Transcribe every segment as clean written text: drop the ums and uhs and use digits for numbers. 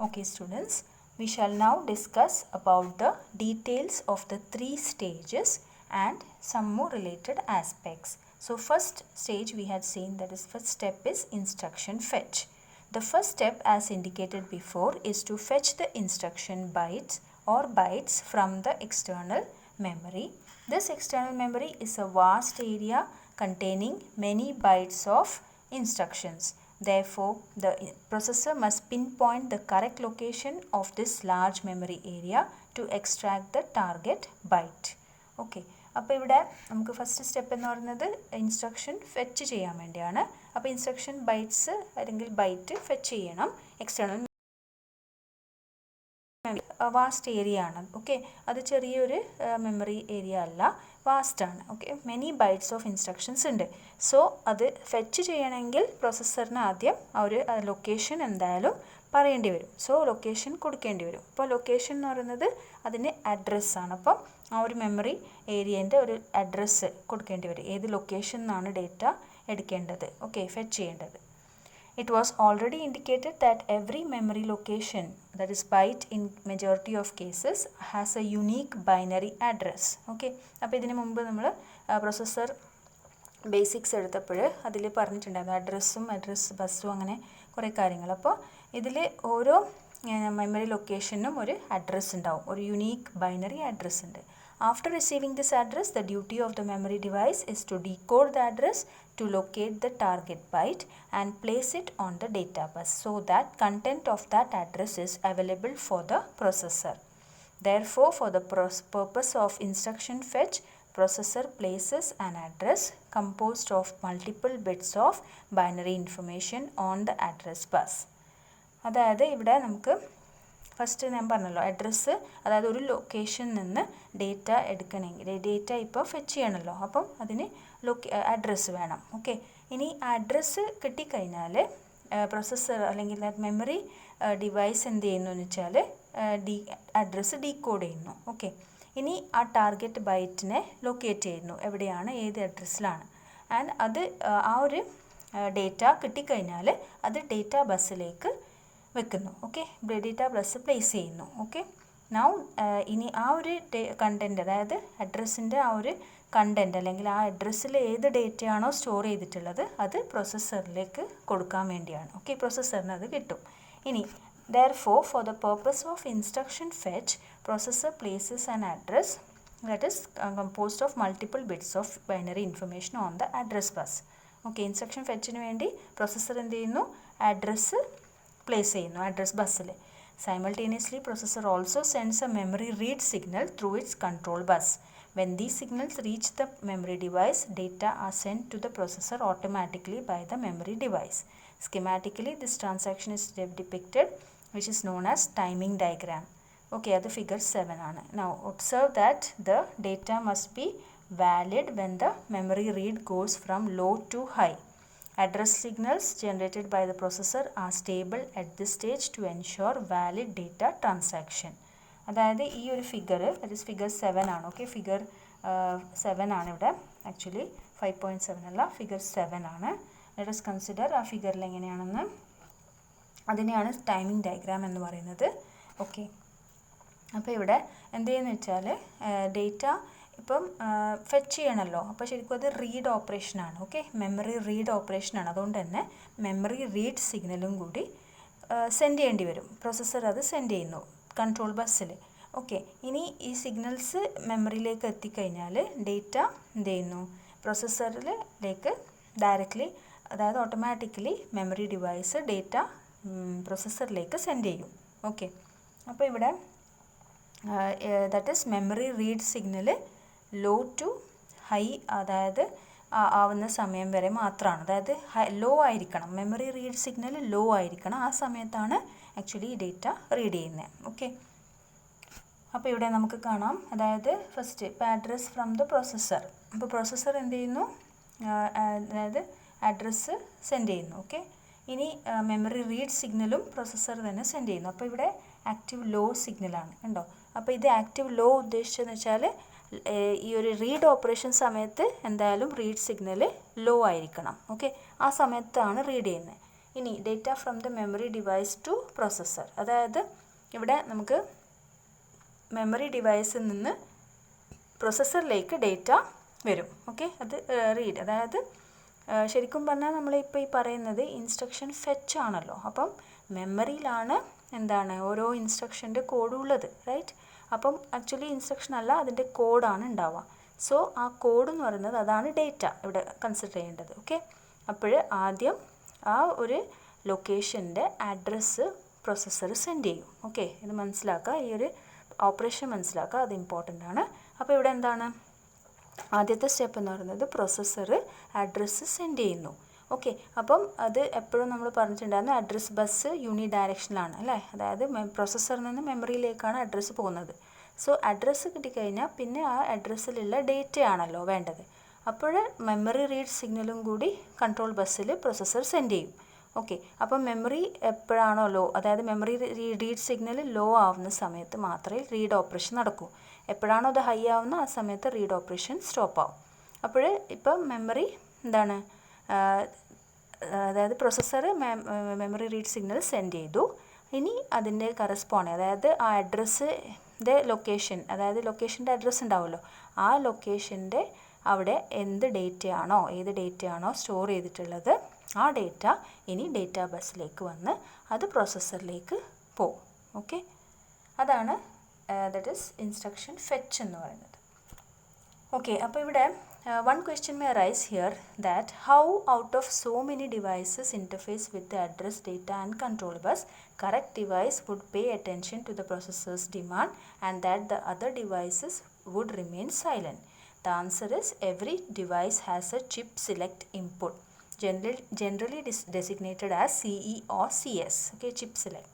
Okay students, we shall now discuss about the details of the 3 stages and some more related aspects. So first stage we had seen, that is first step is instruction fetch. The first step as indicated before is to fetch the instruction bytes or bytes from the external memory. This external memory is a vast area containing many bytes of instructions. Therefore, the processor must pinpoint the correct location of this large memory area to extract the target byte. Okay. അപ്പോൾ ഇവിടെ നമുക്ക് first step എന്ന് പറയുന്നത് instruction fetch ചെയ്യാൻ വേണ്ടിയാണ്. അപ്പോൾ instruction bytes അല്ലെങ്കിൽ byte fetch ചെയ്യണം. എക്സ്റ്റേണൽ വാസ്റ്റ് ഏരിയ ആണ്. ഓക്കെ, അത് ചെറിയൊരു മെമ്മറി ഏരിയ അല്ല, വാസ്റ്റ് ആണ്. Okay, many bytes of instructions ഉണ്ട്. സോ അത് ഫെച്ച് ചെയ്യണമെങ്കിൽ പ്രോസസ്സറിന് ആദ്യം ആ ഒരു ലൊക്കേഷൻ എന്തായാലും പറയേണ്ടി വരും. സോ ലൊക്കേഷൻ കൊടുക്കേണ്ടി വരും. അപ്പോൾ ലൊക്കേഷൻ എന്ന് പറയുന്നത് അതിന് അഡ്രസ്സാണ്. അപ്പം ആ ഒരു മെമ്മറി ഏരിയേൻ്റെ ഒരു അഡ്രസ്സ് കൊടുക്കേണ്ടി വരും. ഏത് ലൊക്കേഷൻ നിന്നാണ് ഡേറ്റ എടുക്കേണ്ടത്, ഓക്കെ, ഫെച്ച് ചെയ്യേണ്ടത്. It was already indicated that every memory location, that is byte in majority of cases, has a unique binary address. Okay, അപ്പോൾ ഇതിന് മുമ്പ് നമ്മൾ പ്രോസസ്സർ ബേസിക്സ് എടുത്തപ്പോൾ അതിൽ പറഞ്ഞിട്ടുണ്ടായിരുന്നു അഡ്രസ്സും അഡ്രസ് ബസ്സും അങ്ങനെ കുറേ കാര്യങ്ങൾ. അപ്പോൾ ഇതിൽ ഓരോ മെമ്മറി ലൊക്കേഷനും ഒരു അഡ്രസ്സ് ഉണ്ടാവും, ഒരു യുണീക്ക് ബൈനറി അഡ്രസ്സ് ഉണ്ട്. After receiving this address, the duty of the memory device is to decode the address to locate the target byte and place it on the data bus so that content of that address is available for the processor. Therefore, for the purpose of instruction fetch, processor places an address composed of multiple bits of binary information on the address bus. അതായത് ഇവിടെ നമുക്ക് first ഞാൻ പറഞ്ഞല്ലോ address, അതായത് ഒരു ലൊക്കേഷനിൽ നിന്ന് data എടുക്കണമെങ്കിൽ ഡേറ്റ ഇപ്പോൾ ഫെച്ച് ചെയ്യണമല്ലോ, അപ്പം അതിന് അഡ്രസ്സ് വേണം. ഓക്കെ, ഇനി അഡ്രസ്സ് കിട്ടിക്കഴിഞ്ഞാൽ പ്രോസസ്സർ അല്ലെങ്കിൽ മെമ്മറി ഡിവൈസ് എന്ത് ചെയ്യുന്നു എന്ന് വെച്ചാൽ അഡ്രസ്സ് ഡീകോഡ് ചെയ്യുന്നു. ഓക്കെ, ഇനി ആ ടാർഗറ്റ് ബൈറ്റിനെ ലൊക്കേറ്റ് ചെയ്യുന്നു, എവിടെയാണ്, ഏത് അഡ്രസ്സിലാണ്. ആൻഡ് അത് ആ ഒരു ഡേറ്റ കിട്ടിക്കഴിഞ്ഞാൽ അത് ഡേറ്റ ബസ്സിലേക്ക് വെക്കുന്നു. ഓക്കെ, ഡേറ്റ ബസ് പ്ലേസ് ചെയ്യുന്നു. ഓക്കെ, നൗ ഇനി ആ ഒരു കണ്ടൻറ്റ്, അതായത് അഡ്രസ്സിൻ്റെ ആ ഒരു കണ്ടൻറ്റ് അല്ലെങ്കിൽ ആ അഡ്രസ്സിൽ ഏത് ഡേറ്റയാണോ സ്റ്റോർ ചെയ്തിട്ടുള്ളത് അത് പ്രോസസ്സറിലേക്ക് കൊടുക്കാൻ വേണ്ടിയാണ്. ഓക്കെ, പ്രോസസ്സറിന് അത് കിട്ടും. ഇനി therefore for the purpose of instruction fetch, processor places an address that is composed of multiple bits of binary information on the address bus. Okay, instruction ഫെച്ചിന് വേണ്ടി പ്രോസസ്സർ എന്ത് ചെയ്യുന്നു, അഡ്രസ്സ് പ്ലേസ് ചെയ്യുന്നു അഡ്രസ് ബസ്സിൽ. Simultaneously, processor also sends a memory read signal through its control bus. When these signals reach the memory device, data are sent to the processor automatically by the memory device. Schematically, this transaction is depicted, which is known as timing diagram. Okay, that is figure 7 ആണ്. Now, observe that the data must be valid when the memory read goes from low to high. Address signals generated by the processor are stable at this stage to ensure valid data transaction. അതായത് ഈ ഒരു figure, that is figure 7 ആണ്. Okay, figure 7 ആണ് ഇവിടെ, actually 5.7 അല്ല, figure 7 ആണ്. Let us consider ആ ഫിഗറിൽ എങ്ങനെയാണെന്ന്. അതിനെയാണ് ടൈമിംഗ് ഡയഗ്രാം എന്ന് പറയുന്നത്. ഓക്കെ, അപ്പോൾ ഇവിടെ എന്ത് ചെയ്യുന്നു വെച്ചാൽ ഡേറ്റ ഇപ്പം ഫെച്ച് ചെയ്യണമല്ലോ, അപ്പോൾ ശരിക്കും അത് റീഡ് ഓപ്പറേഷനാണ്. ഓക്കെ, മെമ്മറി റീഡ് ഓപ്പറേഷനാണ്. അതുകൊണ്ട് തന്നെ മെമ്മറി റീഡ് സിഗ്നലും കൂടി സെൻഡ് ചെയ്യേണ്ടി വരും. പ്രോസസ്സർ അത് സെൻഡ് ചെയ്യുന്നു കൺട്രോൾ ബസ്സിൽ. ഓക്കെ, ഇനി ഈ സിഗ്നൽസ് മെമ്മറിയിലേക്ക് എത്തിക്കഴിഞ്ഞാൽ ഡേറ്റ എന്ത് ചെയ്യുന്നു, പ്രോസസ്സറിലേക്ക് ഡയറക്റ്റ്ലി, അതായത് ഓട്ടോമാറ്റിക്കലി മെമ്മറി ഡിവൈസ് ഡേറ്റ പ്രോസസ്സറിലേക്ക് സെൻഡ് ചെയ്യും. ഓക്കെ, അപ്പോൾ ഇവിടെ that is memory read signal low to high, അതായത് ആവുന്ന സമയം വരെ മാത്രമാണ്. അതായത് ലോ ആയിരിക്കണം, മെമ്മറി റീഡ് സിഗ്നൽ ലോ ആയിരിക്കണം. ആ സമയത്താണ് ആക്ച്വലി ഈ ഡേറ്റ റീഡ് ചെയ്യുന്നത്. ഓക്കെ, അപ്പോൾ ഇവിടെ നമുക്ക് കാണാം, അതായത് ഫസ്റ്റ് ഇപ്പോൾ അഡ്രസ് ഫ്രം ദ പ്രോസസ്സർ. അപ്പോൾ പ്രോസസ്സർ എന്ത് ചെയ്യുന്നു, അതായത് അഡ്രസ്സ് സെൻഡ് ചെയ്യുന്നു. ഓക്കെ, ഇനി മെമ്മറി റീഡ് സിഗ്നലും പ്രോസസ്സർ തന്നെ സെൻഡ് ചെയ്യുന്നു. അപ്പോൾ ഇവിടെ ആക്റ്റീവ് ലോ സിഗ്നലാണ്, കണ്ടോ. അപ്പോൾ ഇത് ആക്റ്റീവ് ലോ ഉദ്ദേശിച്ചതെന്ന് വെച്ചാൽ ഈ ഒരു റീഡ് ഓപ്പറേഷൻ സമയത്ത് എന്തായാലും റീഡ് സിഗ്നൽ ലോ ആയിരിക്കണം. ഓക്കെ, ആ സമയത്താണ് റീഡ് ചെയ്യുന്നത്. ഇനി data from the memory device to processor, അതായത് ഇവിടെ നമുക്ക് മെമ്മറി ഡിവൈസിൽ നിന്ന് പ്രോസസ്സറിലേക്ക് ഡേറ്റ വരും. ഓക്കെ, അത് റീഡ്, അതായത് ശരിക്കും പറഞ്ഞാൽ നമ്മളിപ്പോൾ ഈ പറയുന്നത് ഇൻസ്ട്രക്ഷൻ ഫെച്ച് ആണല്ലോ. അപ്പം മെമ്മറിയിലാണ് എന്താണ് ഓരോ ഇൻസ്ട്രക്ഷൻ്റെ കോഡ് ഉള്ളത്, റൈറ്റ്? അപ്പം ആക്ച്വലി ഇൻസ്ട്രക്ഷൻ അല്ല, അതിൻ്റെ കോഡാണ് ഉണ്ടാവുക. സോ ആ കോഡ് എന്ന് പറയുന്നത് അതാണ് ഡേറ്റ ഇവിടെ കൺസിഡർ ചെയ്യേണ്ടത്. ഓക്കെ, അപ്പോൾ ആദ്യം ആ ഒരു ലൊക്കേഷൻ്റെ അഡ്രസ്സ് പ്രോസസ്സർ സെൻഡ് ചെയ്യും. ഓക്കെ, ഇത് മനസ്സിലാക്കുക, ഈ ഒരു ഓപ്പറേഷൻ മനസ്സിലാക്കുക, അത് ഇമ്പോർട്ടൻ്റ് ആണ്. അപ്പോൾ ഇവിടെ എന്താണ് ആദ്യത്തെ സ്റ്റെപ്പ് എന്ന് പറയുന്നത് പ്രോസസ്സർ അഡ്രസ്സ് സെൻഡ് ചെയ്യുന്നു. ഓക്കെ, അപ്പം അത് എപ്പോഴും നമ്മൾ പറഞ്ഞിട്ടുണ്ടായിരുന്നു അഡ്രസ് ബസ് യൂണി ഡയറക്ഷനിലാണ് അല്ലേ, അതായത് പ്രോസസ്സറിൽ നിന്ന് മെമ്മറിയിലേക്കാണ് അഡ്രസ്സ് പോകുന്നത്. സോ അഡ്രസ്സ് കിട്ടിക്കഴിഞ്ഞാൽ പിന്നെ ആ അഡ്രസ്സിലുള്ള ഡേറ്റയാണല്ലോ വേണ്ടത്. അപ്പോൾ മെമ്മറി റീഡ് സിഗ്നലും കൂടി കൺട്രോൾ ബസ്സിൽ പ്രോസസ്സർ സെൻഡ് ചെയ്യും. ഓക്കെ, അപ്പം മെമ്മറി എപ്പോഴാണോ ലോ, അതായത് മെമ്മറി റീഡ് സിഗ്നൽ ലോ ആവുന്ന സമയത്ത് മാത്രമേ റീഡ് ഓപ്പറേഷൻ നടക്കൂ. എപ്പോഴാണോ അത് ഹൈ ആവുന്ന ആ സമയത്ത് റീഡ് ഓപ്പറേഷൻ സ്റ്റോപ്പ് ആവും. അപ്പോൾ ഇപ്പം മെമ്മറി എന്താണ്, അതായത് processor memory read signal send ചെയ്തു. ഇനി അതിൻ്റെ കറസ്പോണ്ടിങ്, അതായത് ആ അഡ്രസ്സിൻ്റെ ലൊക്കേഷൻ, അതായത് ലൊക്കേഷൻ്റെ അഡ്രസ്സ് ഉണ്ടാവുമല്ലോ, ആ ലൊക്കേഷൻ്റെ അവിടെ ഏത് ഡേറ്റയാണോ സ്റ്റോർ ചെയ്തിട്ടുള്ളത് ആ ഡേറ്റ ഇനി ഡേറ്റ ബസ്സിലേക്ക് വന്ന് അത് പ്രോസസ്സറിലേക്ക് പോകും. ഓക്കെ, അതാണ് ദാറ്റ് ഈസ് ഇൻസ്ട്രക്ഷൻ ഫെച്ച് എന്ന് പറയുന്നത്. ഓക്കെ, അപ്പോൾ ഇവിടെ one question may arise here that how out of so many devices interface with the address data and control bus, correct device would pay attention to the processor's demand and that the other devices would remain silent. The answer is every device has a chip select input, generally designated as CE or CS, okay, chip select.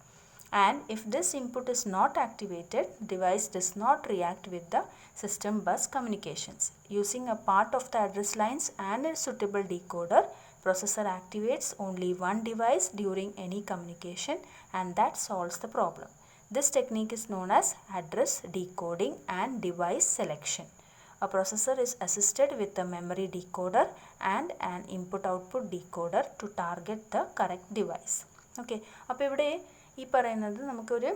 And if this input is not activated, device does not react with the system bus communications. Using a part of the address lines and a suitable decoder, processor activates only one device during any communication and that solves the problem. This technique is known as address decoding and device selection. A processor is assisted with a memory decoder and an input-output decoder to target the correct device. Okay, അപ്പോൾ ഇവിടെ ഈ പറയുന്നത് നമുക്കൊരു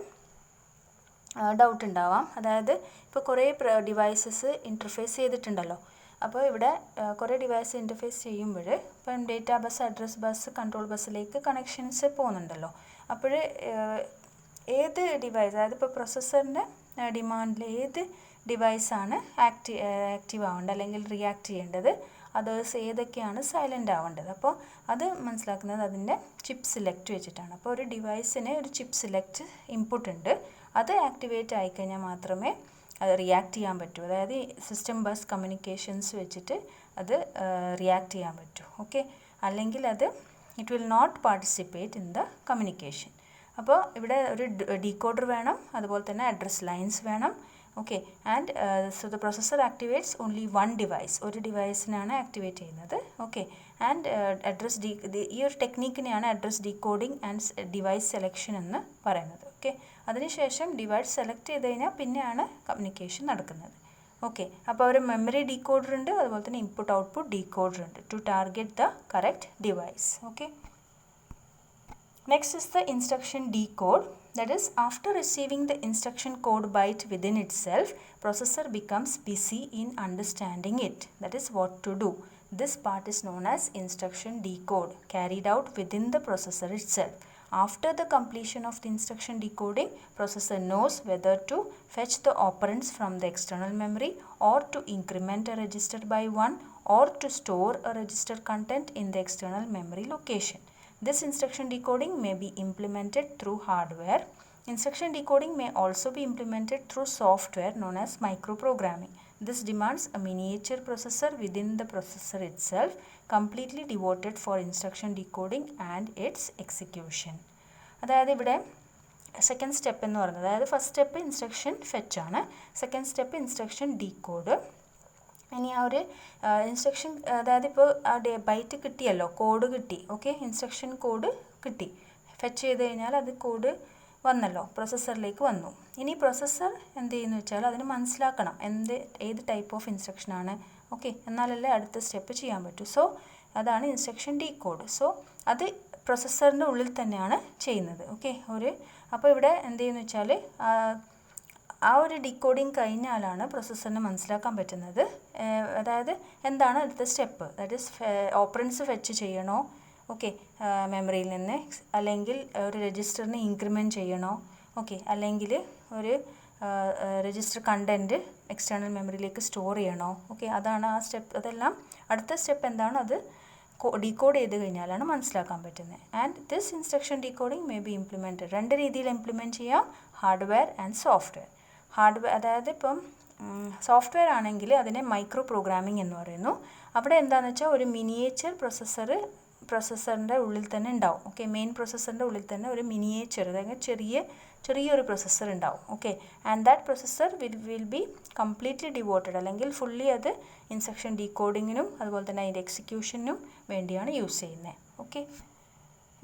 doubt ഉണ്ടാവാം, അതായത് ഇപ്പോൾ കുറേ devices interface ചെയ്തിട്ടുണ്ടല്ലോ. അപ്പോൾ ഇവിടെ കുറേ ഡിവൈസ് ഇൻ്റർഫേസ് ചെയ്യുമ്പോൾ ഇപ്പം data bus, address bus, control ബസ്സിലേക്ക് കണക്ഷൻസ് പോകുന്നുണ്ടല്ലോ. അപ്പോൾ ഏത് ഡിവൈസ്, അതായത് ഇപ്പോൾ പ്രോസസ്സറിൻ്റെ ഡിമാൻഡിൽ ഏത് ഡിവൈസാണ് ആക്റ്റീവ് ആവേണ്ടത് അല്ലെങ്കിൽ റിയാക്ട് ചെയ്യേണ്ടത്, അതേഴ്സ് ഏതൊക്കെയാണ് സൈലൻ്റ് ആവേണ്ടത്. അപ്പോൾ അത് മനസ്സിലാക്കുന്നത് അതിൻ്റെ ചിപ്പ് സെലക്ട് വെച്ചിട്ടാണ്. അപ്പോൾ ഒരു ഡിവൈസിന് ഒരു ചിപ്പ് സെലക്ട് ഇൻപുട്ട് ഉണ്ട്, അത് ആക്ടിവേറ്റ് ആയിക്കഴിഞ്ഞാൽ മാത്രമേ അത് റിയാക്ട് ചെയ്യാൻ പറ്റൂ. അതായത് സിസ്റ്റം ബസ് കമ്മ്യൂണിക്കേഷൻസ് വെച്ചിട്ട് അത് റിയാക്ട് ചെയ്യാൻ പറ്റൂ. ഓക്കെ, അല്ലെങ്കിൽ അത് it will not participate in the communication. അപ്പോൾ ഇവിടെ ഒരു ഡീകോഡർ വേണം, അതുപോലെ തന്നെ അഡ്രസ് ലൈൻസ് വേണം. Okay, and so the processor activates only one device, ഒരു ഡിവൈസിനാണ് ആക്ടിവേറ്റ് ചെയ്യുന്നത്. ഓക്കെ, ആൻഡ് അഡ്രസ് ഈ ഒരു ടെക്നീക്കിനെയാണ് address decoding and device selection എന്ന് പറയുന്നത്. ഓക്കെ, അതിനുശേഷം ഡിവൈസ് സെലക്ട് ചെയ്ത് കഴിഞ്ഞാൽ പിന്നെയാണ് കമ്മ്യൂണിക്കേഷൻ നടക്കുന്നത്. ഓക്കെ, അപ്പോൾ ഒരു മെമ്മറി ഡീകോഡർ ഉണ്ട്, അതുപോലെ തന്നെ ഇൻപുട്ട് ഔട്ട്പുട്ട് ഡീകോഡർ ഉണ്ട് to target the correct device. Okay, next is the instruction decode. That is, after receiving the instruction code byte within itself, processor becomes busy in understanding it. That is what to do. This part is known as instruction decode, carried out within the processor itself. After the completion of the instruction decoding, processor knows whether to fetch the operands from the external memory or to increment a register by 1 or to store a register content in the external memory location. This instruction decoding may be implemented through hardware. Instruction decoding may also be implemented through software known as microprogramming. This demands a miniature processor within the processor itself, completely devoted for instruction decoding and its execution. അതായത് ഇവിടെ second step എന്ന് പറയുന്നത്, അതായത് first step instruction fetch ആണ്, second step instruction decode. ഇനി ആ ഒരു instruction, അതായത് ഇപ്പോൾ ആ ബൈറ്റ് കിട്ടിയല്ലോ, കോഡ് കിട്ടി. ഓക്കെ, ഇൻസ്ട്രക്ഷൻ കോഡ് കിട്ടി, ഫെച്ച് ചെയ്ത് കഴിഞ്ഞാൽ അത് കോഡ് വന്നല്ലോ, പ്രോസസ്സറിലേക്ക് വന്നു. ഇനി പ്രോസസ്സർ എന്ത് ചെയ്യുന്നു വെച്ചാൽ അതിന് മനസ്സിലാക്കണം ഏത് ടൈപ്പ് ഓഫ് ഇൻസ്ട്രക്ഷനാണ്. ഓക്കെ, എന്നാലല്ലേ അടുത്ത സ്റ്റെപ്പ് ചെയ്യാൻ പറ്റൂ. സോ അതാണ് ഇൻസ്ട്രക്ഷൻ ഡീകോഡ്. സോ അത് പ്രോസസ്സറിൻ്റെ ഉള്ളിൽ തന്നെയാണ് ചെയ്യുന്നത്. ഓക്കെ, അപ്പോൾ ഇവിടെ എന്ത് ചെയ്യുന്നു വെച്ചാൽ ആ ഒരു ഡീകോഡിങ് കഴിഞ്ഞാലാണ് പ്രോസസ്സറിന് മനസ്സിലാക്കാൻ പറ്റുന്നത് അതായത് എന്താണ് അടുത്ത step, that is operands fetch ചെയ്യണോ, ഓക്കെ, മെമ്മറിയിൽ നിന്ന്, അല്ലെങ്കിൽ ഒരു രജിസ്റ്ററിന് ഇൻക്രിമെൻറ്റ് ചെയ്യണോ, ഓക്കെ, അല്ലെങ്കിൽ ഒരു രജിസ്റ്റർ കണ്ടൻറ്റ് എക്സ്റ്റേണൽ മെമ്മറിയിലേക്ക് സ്റ്റോർ ചെയ്യണോ, ഓക്കെ, അതാണ് ആ സ്റ്റെപ്പ്. അതെല്ലാം അടുത്ത സ്റ്റെപ്പ് എന്താണോ അത് ഡീകോഡ് ചെയ്ത് കഴിഞ്ഞാലാണ് മനസ്സിലാക്കാൻ പറ്റുന്നത്. And this instruction decoding may be implemented, രണ്ട് രീതിയിൽ ഇംപ്ലിമെൻറ്റ് ചെയ്യാം, ഹാർഡ്വെയർ ആൻഡ് സോഫ്റ്റ്വെയർ. അതായത് ഇപ്പം സോഫ്റ്റ്വെയർ ആണെങ്കിൽ അതിനെ മൈക്രോ പ്രോഗ്രാമിംഗ് എന്ന് പറയുന്നു. അവിടെ എന്താണെന്ന് വെച്ചാൽ ഒരു മിനിയേച്ചർ പ്രോസസ്സറിൻ്റെ ഉള്ളിൽ തന്നെ ഉണ്ടാവും. ഓക്കെ, മെയിൻ പ്രോസസ്സറിൻ്റെ ഉള്ളിൽ തന്നെ ഒരു മിനിയേച്ചർ, അതായത് ചെറിയൊരു പ്രോസസ്സർ ഉണ്ടാവും. Okay, and that processor will be completely devoted, അല്ലെങ്കിൽ ഫുള്ളി അത് ഇൻസ്ട്രക്ഷൻ ഡീകോഡിങ്ങിനും അതുപോലെ തന്നെ അതിൻ്റെ എക്സിക്യൂഷനും വേണ്ടിയാണ് യൂസ് ചെയ്യുന്നത്. Okay,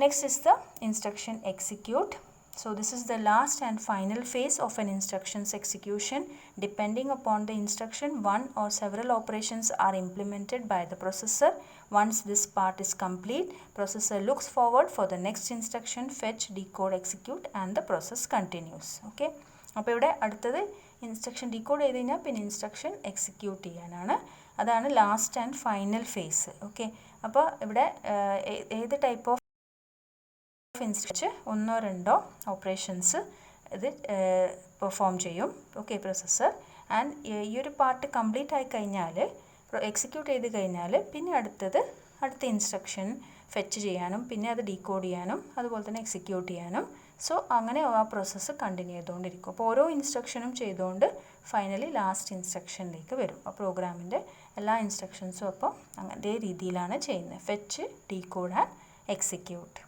next is the instruction execute. So this is the last and final phase of an instruction's execution. Depending upon the instruction, one or several operations are implemented by the processor. Once this part is complete, processor looks forward for the next instruction, fetch, decode, execute, and the process continues. Okay, അപ്പോൾ ഇവിടെ അടുത്തത് instruction decode ചെയ്ത് കഴിഞ്ഞാൽ പിന്നെ instruction execute ചെയ്യാനാണ്. അതാണ് last and final phase. Okay, അപ്പോൾ ഇവിടെ ഏത് ടൈപ്പ് ഓഫ് ഇൻസ്ട്രക്ഷൻ ഒന്നോ രണ്ടോ ഓപ്പറേഷൻസ് ഇത് പെർഫോം ചെയ്യും. Okay, processor. ആൻഡ് ഈ ഒരു പാർട്ട് കംപ്ലീറ്റ് ആയി കഴിഞ്ഞാൽ, എക്സിക്യൂട്ട് ചെയ്ത് കഴിഞ്ഞാൽ പിന്നെ അടുത്ത ഇൻസ്ട്രക്ഷൻ ഫെച്ച് ചെയ്യാനും പിന്നെ അത് ഡീകോഡ് ചെയ്യാനും അതുപോലെ തന്നെ എക്സിക്യൂട്ട് ചെയ്യാനും, സോ അങ്ങനെ ആ പ്രോസസ്സ് കണ്ടിന്യൂ ചെയ്തുകൊണ്ടിരിക്കും. അപ്പോൾ ഓരോ ഇൻസ്ട്രക്ഷനും ചെയ്തുകൊണ്ട് ഫൈനലി ലാസ്റ്റ് ഇൻസ്ട്രക്ഷനിലേക്ക് വരും. ആ പ്രോഗ്രാമിൻ്റെ എല്ലാ ഇൻസ്ട്രക്ഷൻസും അപ്പോൾ അതേ രീതിയിലാണ് ചെയ്യുന്നത്, ഫെച്ച്, ഡീകോഡ് ആൻഡ് എക്സിക്യൂട്ട്.